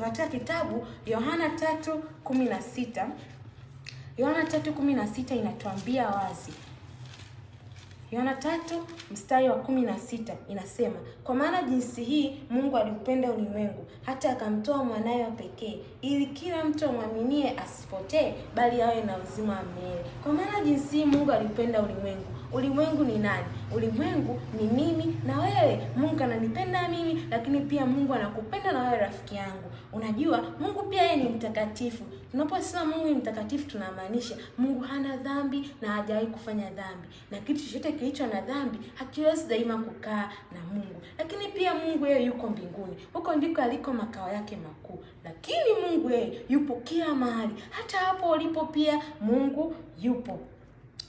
katika kitabu Yohana 3:16. Yohana 3:16 inatuambia wazi. Yohana 3:16 inasema, kwa maana jinsi hii Mungu aliupenda ulimwengu hata akamtoa mwanawe wa pekee, ili kila mtu amwaminie asipotee, bali awe na uzima wa milele. Kwa maana jinsi hii Mungu alipenda ulimwengu. Ulimwengu ni nani? Ulimwengu ni mimi na wewe. Mungu ananipenda mimi, lakini pia Mungu anakupenda na wewe rafiki yangu. Unajua Mungu pia yeye ni mtakatifu. Tunaposema Mungu ni mtakatifu tunamaanisha Mungu hana dhambi na hajawahi kufanya dhambi. Na kitu chochote kilicho na dhambi hakiwezi daima kukaa na Mungu. Lakini pia Mungu yeye yuko mbinguni. Huko ndiko aliko makao yake makuu. Lakini Mungu yeye yupo kila mahali. Hata hapo ulipo pia Mungu yupo.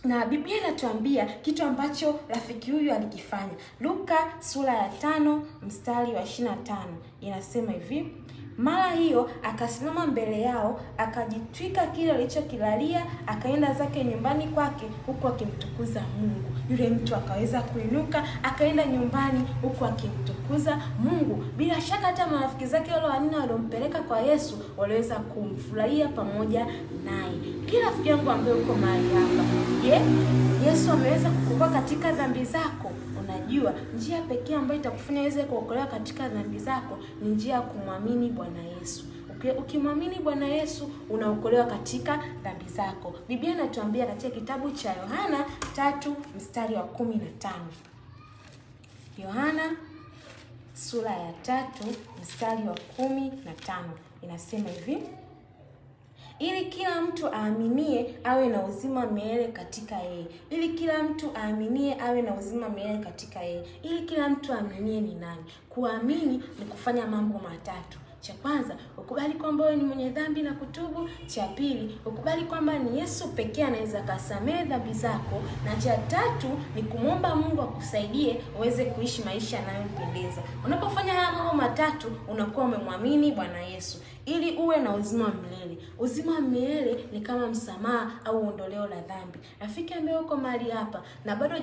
Na Biblia inatuambia kitu ambacho rafiki huyu alikifanya. Luka 5:25 inasema hivi, mara hiyo akasimama mbele yao, akajitwika kile alichokilalia, akaenda zake nyumbani kwake huku akimtukuza Mungu. Yule mtu akaweza kuinuka, akaenda nyumbani huku akimtukuza Mungu. Bila shaka hata marafiki zake wale wanne waliompeleka kwa Yesu waliweza kumfurahia pamoja naye. Kila rafiki yangu ambaye uko mahali hapa, Yesu ameweza kukuokoa katika dhambi zako. Unajua njia pekee ambayo itakufanya uweze kuokolewa katika dhambi zako ni njia ya kumwamini Bwana Yesu. Ukimwamini Bwana Yesu unaokolewa katika dhambi zako. Biblia inatuambia katika kitabu cha Yohana 3:15. Yohana 3:15 inasema hivi, ili kila mtu aaminie awe na uzima milele katika yeye. Ili kila mtu aaminie awe na uzima milele katika yeye. Ili kila mtu aaminie ni nani? Kuamini ni kufanya mambo matatu. Cha kwanza, ukubali kwamba wewe ni mwenye dhambi na kutubu. Cha pili, ukubali kwamba ni Yesu pekee anaweza kusamehe dhambi zako. Na cha tatu ni kumwomba Mungu akusaidie uweze kuishi maisha yanayompendeza. Unapofanya haya mambo matatu, unakuwa umemwamini Bwana Yesu ili uwe na uzima wa milele. Uzima wa milele ni kama msamaha au ondoleo la dhambi. Rafiki ambaye uko mahali hapa na bado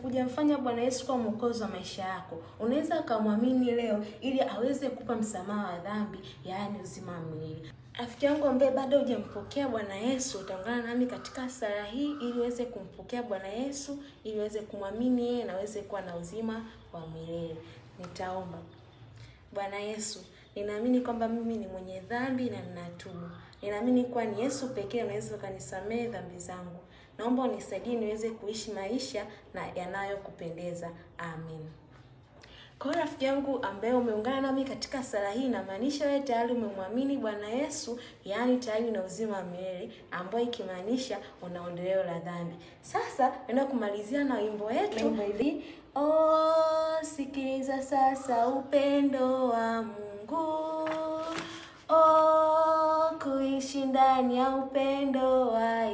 hujamfanya Bwana Yesu kuwa mwokozi wa maisha yako, unaweza kumwamini leo ili aweze kukupa msamaha wa dhambi, yaani uzima wa milele. Rafiki yangu ambaye bado hujampokea Bwana Yesu, utaungana nami katika sala hii ili uweze kumpokea Bwana Yesu, ili uweze kumwamini yeye na uweze kuwa na uzima wa milele. Nitaomba. Bwana Yesu, ninaamini kwamba mimi ni mwenye dhambi na ninatubu. Ninaamini kuwa ni Yesu pekee anaweza kunisamehe dhambi zangu. Naomba unisaidie niweze kuishi maisha na yanayokupendeza. Amen. Kwa rafiki yangu ambaye umeungana nami katika sala hii, inamaanisha wewe tayari umemwamini Bwana Yesu, yaani tayari una uzima wa milele, ambayo ikimaanisha una ondoleo la dhambi. Sasa naenda kumalizia na wimbo wetu hivi. Oh, sikiliza sasa upendo wa Mungu. Oh, kuishi ndani ya upendo wa